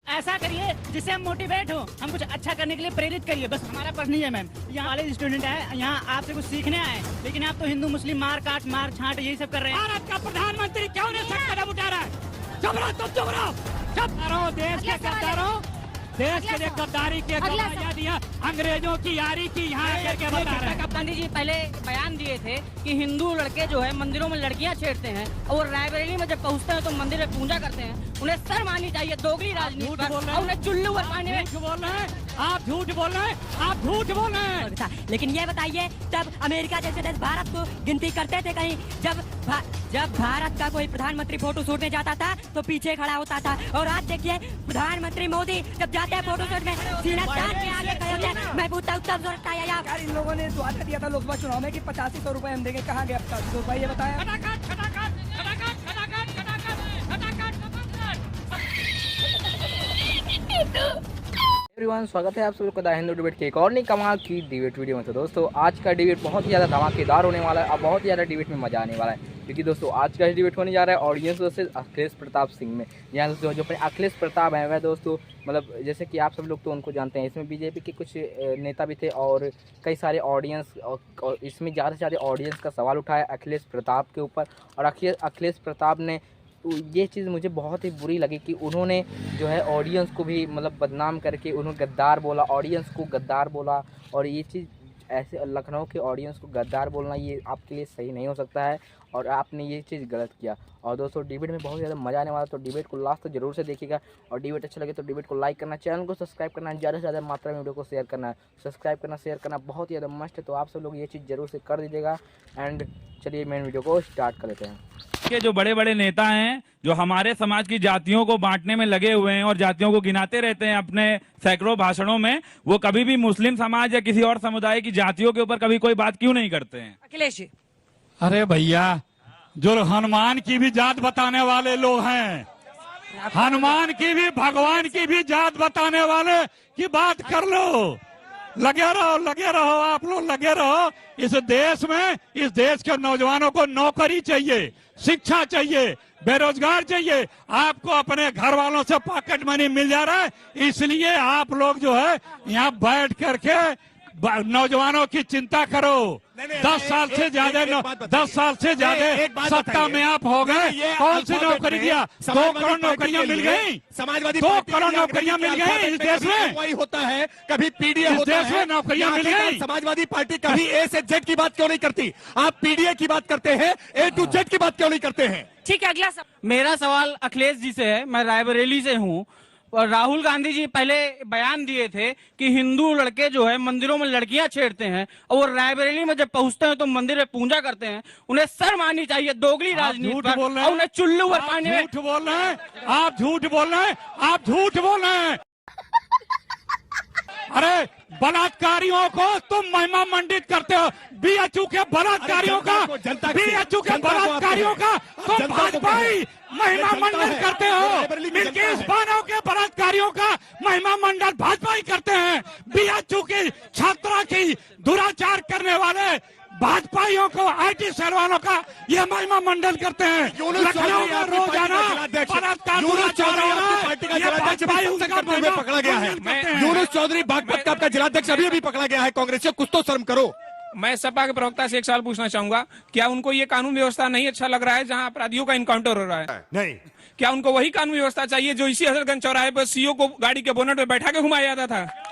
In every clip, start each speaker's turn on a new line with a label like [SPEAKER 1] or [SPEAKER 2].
[SPEAKER 1] ऐसा करिए जिससे हम मोटिवेट हो, हम कुछ अच्छा करने के लिए प्रेरित करिए, बस हमारा पर्स नहीं है मैम। यहाँ वाले स्टूडेंट है, यहाँ आपसे कुछ सीखने आए, लेकिन आप तो हिंदू मुस्लिम मार काट मार छाट यही सब कर रहे हैं। भारत का प्रधानमंत्री क्यों नहीं सख्त कदम उठा रहा है? चुप रहो, तुम चुप रहो, चुप रहो। देश के गद्दारों, देश के लिए गद्दारी के दिया, अंग्रेजों की यारी की यहाँ करके बता रहे हैं।
[SPEAKER 2] गांधी जी पहले बयान दिए थे कि हिंदू लड़के जो है मंदिरों में लड़कियां छेड़ते हैं और रायबरेली में जब पहुंचते हैं तो मंदिर में पूजा करते हैं, उन्हें शर्म आनी चाहिए दोगली राजनीति पर, और उन्हें चुल्लू पानी में
[SPEAKER 1] बोल रहे हैं। आप झूठ बोल रहे हैं, आप झूठ बोल रहे हैं।
[SPEAKER 3] लेकिन ये बताइए, जब अमेरिका जैसे देश भारत को गिनती करते थे कहीं, जब भारत का कोई प्रधानमंत्री फोटो शूट में जाता था तो पीछे खड़ा होता था, और आज देखिए प्रधानमंत्री मोदी जब जाते हैं फोटो शूट में सीना तान के आगे खड़े होते हैं। मैं पूछता हूँ तब जरूरत है यार।
[SPEAKER 4] इन लोगों ने वादा दिया था लोकसभा चुनाव में कि 8500 रुपए हम देंगे, कहाँ गया 8500 रुपए, ये बताया।
[SPEAKER 5] एवरीवन, स्वागत है आप सभी को द हिंदू डिबेट के एक और नई कमाल की डिबेट वीडियो में। तो दोस्तों आज का डिबेट बहुत ही ज़्यादा धमाकेदार होने वाला है और बहुत ही ज़्यादा डिबेट में मजा आने वाला है, क्योंकि दोस्तों आज का डिबेट होने जा रहा है ऑडियंस वर्सेस अखिलेश प्रताप सिंह में। यहाँ दोस्तों जो अपने अखिलेश प्रताप हैं वह दोस्तों मतलब जैसे कि आप सब लोग तो उनको जानते हैं, इसमें बीजेपी के कुछ नेता भी थे और कई सारे ऑडियंस, और इसमें ज़्यादा से ज़्यादा ऑडियंस का सवाल उठाया अखिलेश प्रताप के ऊपर। और अखिलेश प्रताप ने ये चीज़ मुझे बहुत ही बुरी लगी कि उन्होंने जो है ऑडियंस को भी मतलब बदनाम करके उन्होंने गद्दार बोला, ऑडियंस को गद्दार बोला। और ये चीज़ ऐसे लखनऊ के ऑडियंस को गद्दार बोलना ये आपके लिए सही नहीं हो सकता है, और आपने ये चीज़ गलत किया। और दोस्तों डिबेट में बहुत ज़्यादा मजा आने वाला, तो डिबेट को लास्ट तक जरूर से देखिएगा। और डिबेट अच्छा लगे तो डिबेट को लाइक करना, चैनल को सब्सक्राइब करना, ज़्यादा से ज़्यादा मात्रा में वीडियो को शेयर करना, सब्सक्राइब करना, शेयर करना बहुत ही ज़्यादा मस्ट है। तो आप सब लोग ये चीज़ जरूर से कर दीजिएगा। एंड चलिए मेन वीडियो को स्टार्ट कर लेते हैं।
[SPEAKER 6] के जो बड़े बड़े नेता हैं जो हमारे समाज की जातियों को बांटने में लगे हुए हैं और जातियों को गिनाते रहते हैं अपने सैकड़ों भाषणों में, वो कभी भी मुस्लिम समाज या किसी और समुदाय की जातियों के ऊपर कभी कोई बात क्यों नहीं करते हैं?
[SPEAKER 3] अखिलेश जी,
[SPEAKER 7] अरे भैया, जो हनुमान की भी जात बताने वाले लोग हैं, हनुमान की भी भगवान की भी जात बताने वाले की बात कर लो। लगे रहो आप लोग, लगे रहो। इस देश में, इस देश के नौजवानों को नौकरी चाहिए, शिक्षा चाहिए, बेरोजगार चाहिए। आपको अपने घर वालों से पॉकेट मनी मिल जा रहा है, इसलिए आप लोग जो है यहाँ बैठ करके नौजवानों की चिंता करो। 10 साल से ज्यादा सत्ता में आप हो गए, कौन सी नौकरी दिया? 2 करोड़ नौकरियां मिल गई, समाजवादी 2 करोड़ नौकरियां मिल गई इस देश में।
[SPEAKER 8] वही होता है, कभी पीडीए होता
[SPEAKER 7] देश में नौकरियां मिल गई।
[SPEAKER 8] समाजवादी पार्टी कभी ए से जेड की बात क्यों नहीं करती? आप पीडीए की बात करते हैं, ए टू जेड की बात क्यों नहीं करते हैं?
[SPEAKER 2] ठीक है, अगला मेरा सवाल अखिलेश जी से है। मैं रायबरेली से हूँ और राहुल गांधी जी पहले बयान दिए थे कि हिंदू लड़के जो है मंदिरों में लड़कियां छेड़ते हैं और रायबरेली में जब पहुंचते हैं तो मंदिर में पूजा करते हैं, उन्हें शर्म आनी चाहिए दोगली राजनीति पर, और उन्हें चुल्लू पानी में।
[SPEAKER 7] झूठ बोल रहे हैं आप, झूठ बोल रहे हैं आप, झूठ बोल रहे हैं। अरे बलात्कारियों को तुम महिमा मंडित करते हो, बीएचयू के बलात्कारियों का, बीएचयू के बलात्कारियों का तुम भाजपाई महिमा मंडल करते हो। मिल्किस बानो के बलात्कारियों का महिमा मंडल भाजपाई करते हैं। बीएचयू की छात्रा की दुराचार करने वाले भाजपाइयों को, आईटी सेल वालों का ये महिमा मंडल करते हैं। लखनऊ में रोजाना बलात्कार
[SPEAKER 8] पकड़ा गया है। यूनुस चौधरी बागपत का आपका जिलाध्यक्ष अभी पकड़ा गया है कांग्रेस से, कुछ तो शर्म करो।
[SPEAKER 9] मैं सपा के प्रवक्ता से एक सवाल पूछना चाहूंगा, क्या उनको ये कानून व्यवस्था नहीं अच्छा लग रहा है जहां अपराधियों का इनकाउंटर हो रहा है?
[SPEAKER 8] नहीं।
[SPEAKER 9] क्या उनको वही कानून व्यवस्था चाहिए जो इसी हजरतगंज चौराहे पर सीओ को गाड़ी के बोनट में बैठा के घुमाया जाता था?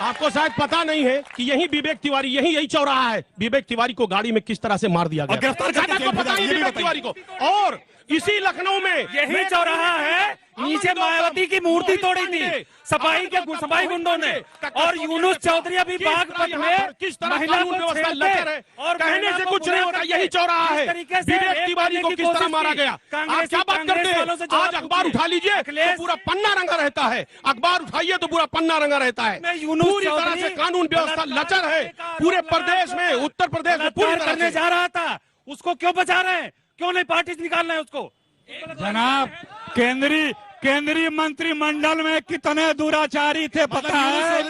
[SPEAKER 8] आपको शायद पता नहीं है कि यही चौराहा है। विवेक तिवारी को गाड़ी में किस तरह से मार दिया गया, गिरफ्तार पता नहीं विवेक तिवारी को। और इसी लखनऊ में
[SPEAKER 1] यही चौराहा है, नीचे मायावती की मूर्ति तोड़ी थी सफाई गुंडों ने, और यूनुस चौधरी अभी बागपत में
[SPEAKER 8] किस तरह कानून व्यवस्था लचर है और कहने से कुछ नहीं होता। यही चौराहा है, विवेक तिवारी को किस तरह मारा गया। आप क्या बात करते हैं? आज अखबार उठा लीजिए तो पूरा पन्ना रंगा रहता है, अखबार उठाइए तो पूरा पन्ना रंगा रहता है। पूरी तरह से कानून व्यवस्था लचर है पूरे प्रदेश में, उत्तर प्रदेश में पूरी तरह
[SPEAKER 1] करने जा रहा था, उसको क्यों बचा रहे हैं? क्यों नहीं पार्टी से निकालना है उसको?
[SPEAKER 7] जनाब, केंद्रीय मंत्रिमंडल में कितने दुराचारी थे पता है?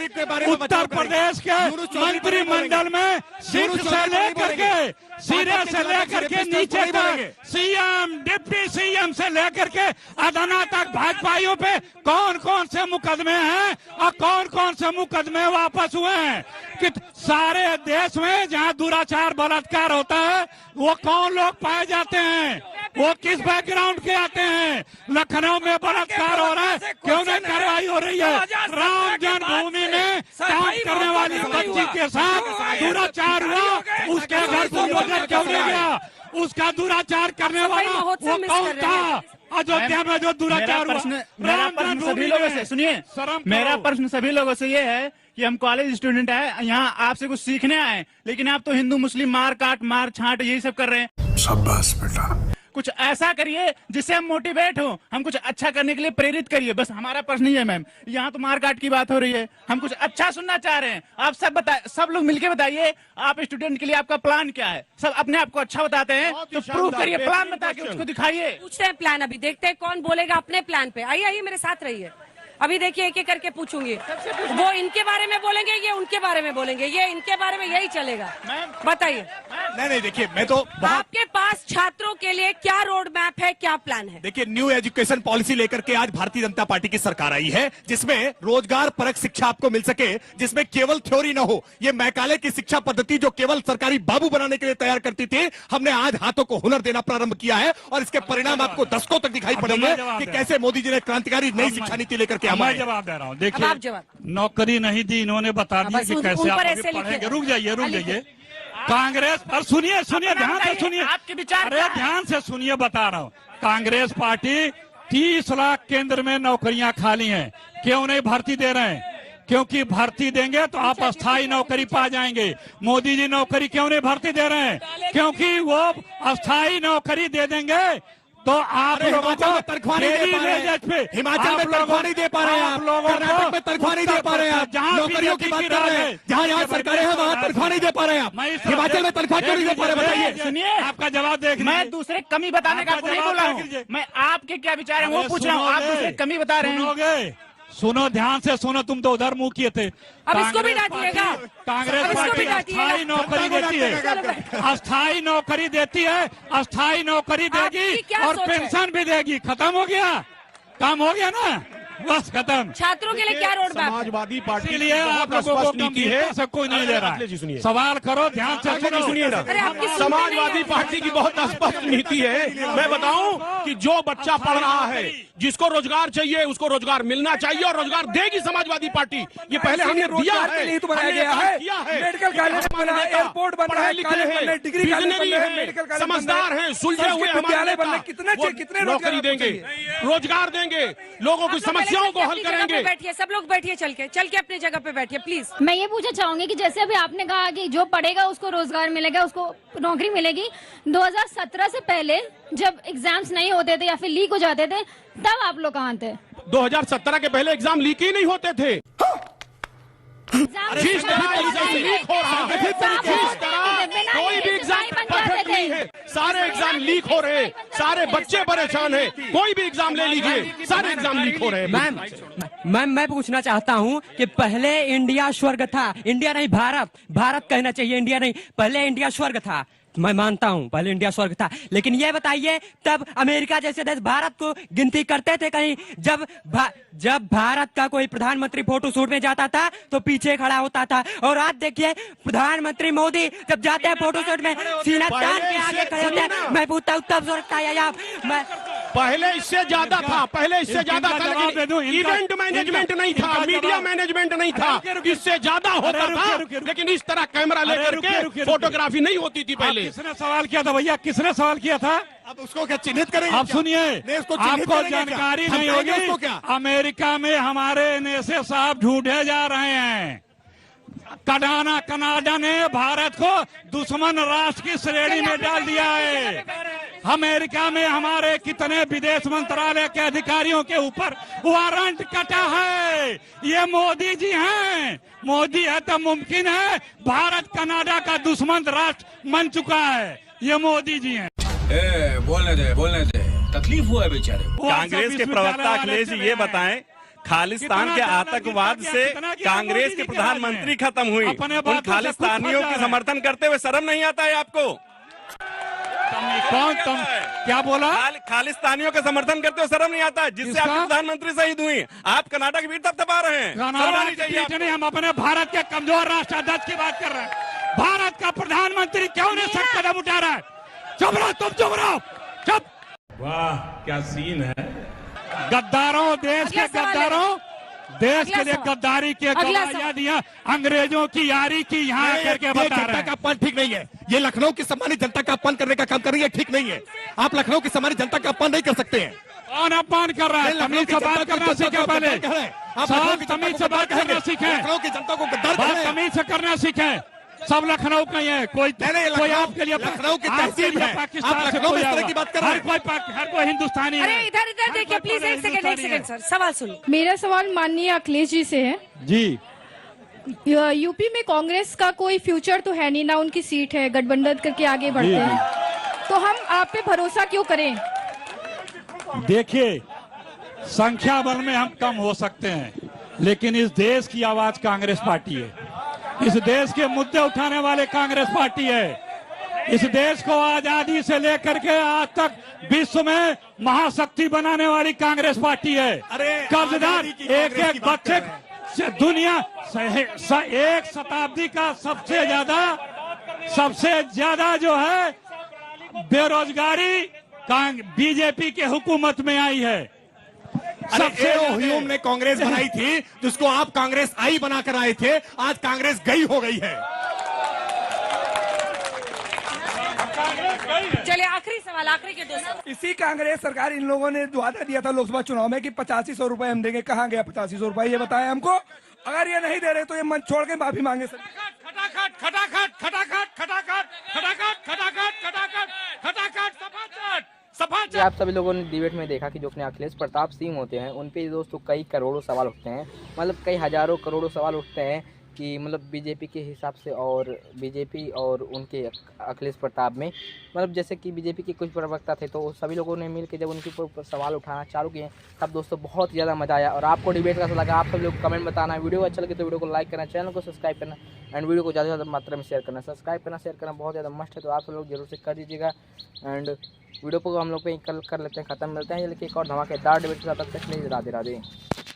[SPEAKER 7] उत्तर प्रदेश के मंत्रिमंडल में सिर से लेकर के सिरे से लेकर के नीचे तक सीएम, डिप्टी सीएम से लेकर के अदाना तक भाजपाइयों पे कौन कौन से मुकदमे हैं और कौन कौन से मुकदमे वापस हुए हैं? कि सारे देश में जहां दुराचार बलात्कार होता है वो कौन लोग पाए जाते हैं? वो किस बैकग्राउंड के आते हैं? लखनऊ में बलात्कार हो रहा है, क्यों नहीं कार्रवाई हो रही है? राम जन्मभूमि में काम करने वाली बच्ची के साथ दुराचार हुआ, उसके घर को नजर क्यों नहीं गया? उसका दुराचार करने वाला वो कौन था? अयोध्या में जो दुराचार हुआ,
[SPEAKER 1] मेरा प्रश्न सभी लोगों से सुनिए, मेरा प्रश्न सभी लोगों से ये है कि हम कॉलेज स्टूडेंट हैं, यहाँ आपसे कुछ सीखने आए, लेकिन आप तो हिंदू मुस्लिम मार काट मार छाट यही सब कर रहे हैं।
[SPEAKER 8] शाबाश बेटा।
[SPEAKER 1] कुछ ऐसा करिए जिससे हम मोटिवेट हो, हम कुछ अच्छा करने के लिए प्रेरित करिए। बस हमारा प्रश्न ही है मैम, यहाँ तो मारकाट की बात हो रही है, हम कुछ अच्छा सुनना चाह रहे हैं। आप सब लोग मिलके बताइए, आप स्टूडेंट के लिए आपका प्लान क्या है? सब अपने आप को अच्छा बताते हैं तो प्रूव करिए, प्लान बता के उसको दिखाइए।
[SPEAKER 10] पूछते हैं प्लान, अभी देखते हैं कौन बोलेगा अपने प्लान पे। आइए आइए मेरे साथ रहिए, अभी देखिए एक एक करके पूछूंगी। वो इनके बारे में बोलेंगे, ये उनके बारे में बोलेंगे, ये इनके बारे में, यही चलेगा। बताइए।
[SPEAKER 8] नहीं देखिए, मैं तो
[SPEAKER 10] आपके पास छात्रों के लिए क्या रोड मैप है, क्या प्लान है?
[SPEAKER 8] देखिए, न्यू एजुकेशन पॉलिसी लेकर के आज भारतीय जनता पार्टी की सरकार आई है, जिसमें रोजगार परक शिक्षा आपको मिल सके, जिसमें केवल थ्योरी न हो। ये मैकाले की शिक्षा पद्धति जो केवल सरकारी बाबू बनाने के लिए तैयार करती थी, हमने आज हाथों को हुनर देना प्रारंभ किया है और इसके परिणाम आपको दशकों तक दिखाई पड़ेंगे कि कैसे मोदी जी ने क्रांतिकारी नई शिक्षा नीति लेकर के
[SPEAKER 7] मैं जवाब दे रहा हूँ। देखिए,
[SPEAKER 10] आप जवाब।
[SPEAKER 7] नौकरी नहीं दी, इन्होंने बता दिया कि कैसे आप अभी पढ़ेंगे। रुक जाइए। कांग्रेस पर सुनिए ध्यान से सुनिए,
[SPEAKER 1] आपके विचार,
[SPEAKER 7] अरे ध्यान से सुनिए, बता रहा हूँ। कांग्रेस पार्टी 30 लाख केंद्र में नौकरियां खाली हैं, क्यों नहीं भर्ती दे रहे हैं? क्योंकि भर्ती देंगे तो आप अस्थायी नौकरी पा जाएंगे। मोदी जी नौकरी क्यों नहीं भर्ती दे रहे हैं? क्योंकि वो अस्थायी नौकरी दे देंगे तो आप लोगों को
[SPEAKER 8] तनख्वाह नहीं दे पा रहे हैं, हिमाचल में तनख्वाह नहीं दे पा रहे हैं, आप लोगों कर्नाटक में तनख्वाह नहीं दे पा रहे हैं, जहाँ नौकरियों की बात कर रहे हैं, जहाँ सरकारें हैं वहाँ तनख्वाह नहीं दे पा रहे हैं, हिमाचल में तनख्वाह क्यों नहीं दे पा रहे? बताइए।
[SPEAKER 1] सुनिए,
[SPEAKER 7] आपका जवाब देख,
[SPEAKER 1] मैं दूसरे कमी बताने का आपको नहीं बोला हूँ, मैं आपके क्या विचार है वो पूछ रहा हूँ, आप दूसरे कमी बता रहे हैं।
[SPEAKER 7] सुनो ध्यान से सुनो, तुम तो उधर मुंह किए थे।
[SPEAKER 10] अब इसको भी डांटिएगा।
[SPEAKER 7] कांग्रेस पार्टी अस्थायी नौकरी देती है, अस्थायी नौकरी देती है, अस्थायी नौकरी देगी और पेंशन भी देगी। खत्म हो गया, काम हो गया ना, बस खत्म।
[SPEAKER 10] छात्रों के लिए क्या रोड मैप?
[SPEAKER 8] समाजवादी पार्टी
[SPEAKER 7] इसलिए आप लोगों को गंभीरता से कोई नहीं ले रहा है। सवाल करो, ध्यान से
[SPEAKER 8] सुनिए ना। समाजवादी पार्टी की बहुत स्पष्ट नीति है। मैं बताऊं कि जो बच्चा पढ़ रहा है, जिसको रोजगार चाहिए उसको रोजगार मिलना चाहिए और रोजगार देगी समाजवादी पार्टी। ये पहले हमने दिया है,
[SPEAKER 4] लिए तो बनाया गया है, मेडिकल कॉलेज बना है, एयरपोर्ट बना है,
[SPEAKER 8] लिखे हैं,
[SPEAKER 4] डिग्री
[SPEAKER 8] है, समझदार हैं, सुलझे हुए हमारे नेता,
[SPEAKER 4] कितने
[SPEAKER 8] नौकरी देंगे, रोजगार देंगे, लोगों की समस्याओं को हल करेंगे।
[SPEAKER 10] बैठिए, सब लोग बैठिए, चल के अपनी जगह पे बैठिए प्लीज।
[SPEAKER 11] मैं ये पूछना चाहूंगी कि जैसे अभी आपने कहा कि जो पढ़ेगा उसको रोजगार मिलेगा, उसको नौकरी मिलेगी। 2017 से पहले जब एग्जाम्स नहीं होते थे या फिर लीक हो जाते थे, तब आप लोग कहाँ थे?
[SPEAKER 8] 2017 के पहले एग्जाम लीक ही नहीं होते थे। जिस तरह एग्जाम लीक हो रहा है, कोई भी एग्जाम परफेक्ट नहीं है, सारे एग्जाम लीक हो रहे हैं, सारे बच्चे परेशान हैं, कोई भी एग्जाम ले लीजिए, सारे एग्जाम लीक हो रहे हैं।
[SPEAKER 3] मैम मैं पूछना चाहता हूँ कि पहले इंडिया स्वर्ग था, इंडिया नहीं भारत कहना चाहिए, इंडिया नहीं, पहले इंडिया स्वर्ग था। मैं मानता हूँ पहले इंडिया स्वर्ग था, लेकिन ये बताइए तब अमेरिका जैसे देश भारत को गिनती करते थे कहीं? जब भारत का कोई प्रधानमंत्री फोटो शूट में जाता था तो पीछे खड़ा होता था, और आज देखिए प्रधानमंत्री मोदी जब जाते हैं फोटो शूट में सीना तान के आगे खड़े होते हैं। मैं पूछता हूँ तब सुरक्षा है आप?
[SPEAKER 8] पहले इससे ज्यादा था, लेकिन इवेंट मैनेजमेंट नहीं था, मीडिया मैनेजमेंट नहीं था, इससे ज्यादा होता था, लेकिन इस तरह कैमरा लेकर के फोटोग्राफी नहीं होती थी पहले।
[SPEAKER 7] किसने सवाल किया था भैया, किसने सवाल किया था?
[SPEAKER 8] अब उसको क्या चिन्हित करेंगे?
[SPEAKER 7] आप सुनिए, आपको जानकारी नहीं होगी, अमेरिका में हमारे एनएसए साहब ढूंढे जा रहे हैं। कनाडा ने भारत को दुश्मन राष्ट्र की श्रेणी में डाल दिया है। अमेरिका में हमारे कितने विदेश मंत्रालय के अधिकारियों के ऊपर वारंट कटा है। ये मोदी जी हैं, मोदी है तो मुमकिन है भारत कनाडा का दुश्मन राष्ट्र बन चुका है, ये मोदी जी हैं।
[SPEAKER 12] बोलने दे
[SPEAKER 8] तकलीफ हुआ है बेचारे को।
[SPEAKER 6] कांग्रेस के प्रवक्ता अखिलेश जी ये बताएं, खालिस्तान के आतंकवाद से कांग्रेस के प्रधानमंत्री खत्म हुई, उन खालिस्तानियों की समर्थन करते हुए शर्म नहीं आता है आपको?
[SPEAKER 7] कौन तुम क्या बोला?
[SPEAKER 6] खालिस्तानियों के समर्थन करते हुए शर्म नहीं आता, जिससे आपके प्रधानमंत्री शहीद हुई। आप कर्नाटक की वीर थपथपा रहे हैं।
[SPEAKER 7] नहीं, हम अपने भारत के कमजोर राष्ट्राध्यक्ष की बात कर रहे हैं। भारत का प्रधानमंत्री क्यों नहीं सख्त कदम उठा रहा है? चुप रहो, तुम चुप रहो, चुप।
[SPEAKER 6] वाह क्या सीन है।
[SPEAKER 7] गद्दारों, देश के गद्दारों, देश के लिए गद्दारी की गवाहियां दिया, अंग्रेजों की यारी की यहाँ करके बता रहे हैं।
[SPEAKER 8] का अपमान ठीक नहीं है। ये लखनऊ की सम्मानित जनता का अपमान करने का काम कर रही है, ठीक नहीं है। आप लखनऊ की सम्मानित जनता का अपमान नहीं कर सकते हैं।
[SPEAKER 7] कौन अपमान कर रहा है? तमीज से बात करना सीखे पहले। सब तमीज से बात करना सीखे,
[SPEAKER 8] लखनऊ की जनता को गद्दार
[SPEAKER 7] बात तमीज से करना सीखे। सब लखनऊ का ही है, कोई आपके लिए
[SPEAKER 8] लखनऊ की तहसील है।
[SPEAKER 7] पाकिस्तान से
[SPEAKER 8] लखनऊ इस तरह की बात कर रहे हैं।
[SPEAKER 7] हर कोई हिंदुस्तानी
[SPEAKER 10] अरे
[SPEAKER 7] है।
[SPEAKER 10] इधर देखिए प्लीज, एक सेकंड सर, सवाल सुनो।
[SPEAKER 11] मेरा सवाल माननीय अखिलेश जी से है।
[SPEAKER 7] जी,
[SPEAKER 11] यूपी में कांग्रेस का कोई फ्यूचर तो है नहीं, ना उनकी सीट है, गठबंधन करके आगे बढ़ते हैं, तो हम आप पे भरोसा क्यों करें?
[SPEAKER 7] देखिए, संख्या बल में हम कम हो सकते हैं, लेकिन इस देश की आवाज कांग्रेस पार्टी है। इस देश के मुद्दे उठाने वाले कांग्रेस पार्टी है। इस देश को आजादी से लेकर के आज तक विश्व में महाशक्ति बनाने वाली कांग्रेस पार्टी है। कर्जदार एक एक बच्चे से दुनिया एक शताब्दी का सबसे ज्यादा जो है बेरोजगारी बीजेपी के हुकूमत में आई है।
[SPEAKER 8] सबसे ह्यूम ने कांग्रेस बनाई थी, जिसको आप कांग्रेस आई बनाकर आए थे, आज कांग्रेस गई हो गई है।
[SPEAKER 10] चलिए आखिरी सवाल, आखिरी के 2 सवाल।
[SPEAKER 4] इसी कांग्रेस सरकार, इन लोगों ने जो वादा दिया था लोकसभा चुनाव में कि 8500 रुपए हम देंगे, कहाँ गया 8500 रुपए? ये बताएं हमको। अगर ये नहीं दे रहे तो ये मंच छोड़ के माफी मांगे सर।
[SPEAKER 7] खटाखट खटाखट खटाखट खटाखट खटाखट खटाखट खटाखट खटाखट सपाचट सपाचट।
[SPEAKER 5] आप सभी लोगों ने डिबेट में देखा कि जो अपने अखिलेश प्रताप सिंह होते हैं, उन पे दोस्तों कई करोड़ों सवाल उठते हैं, मतलब कई हजारों करोड़ों सवाल उठते हैं कि मतलब बीजेपी के हिसाब से, और बीजेपी और उनके अखिलेश प्रताप में, मतलब जैसे कि बीजेपी के कुछ प्रवक्ता थे, तो सभी लोगों ने मिलकर जब उनके ऊपर सवाल उठाना चालू किए, तब दोस्तों बहुत ज़्यादा मज़ा आया। और आपको डिबेट कैसा लगा, आप सब लोग कमेंट बताना। वीडियो अच्छा लगे तो वीडियो को लाइक करना, चैनल को सब्सक्राइब करना, एंड वीडियो को ज़्यादा से ज़्यादा मात्रा में शेयर करना। सब्सक्राइब करना, शेयर करना बहुत ज़्यादा मस्ट है, तो आप सब लोग जरूर से कर दीजिएगा। एंड वीडियो को हम लोग पे कर लेते हैं ख़त्म। मिलते हैं लेकिन एक और धमाकेदार डिबेट के साथ, तब तक के लिए राधे राधे।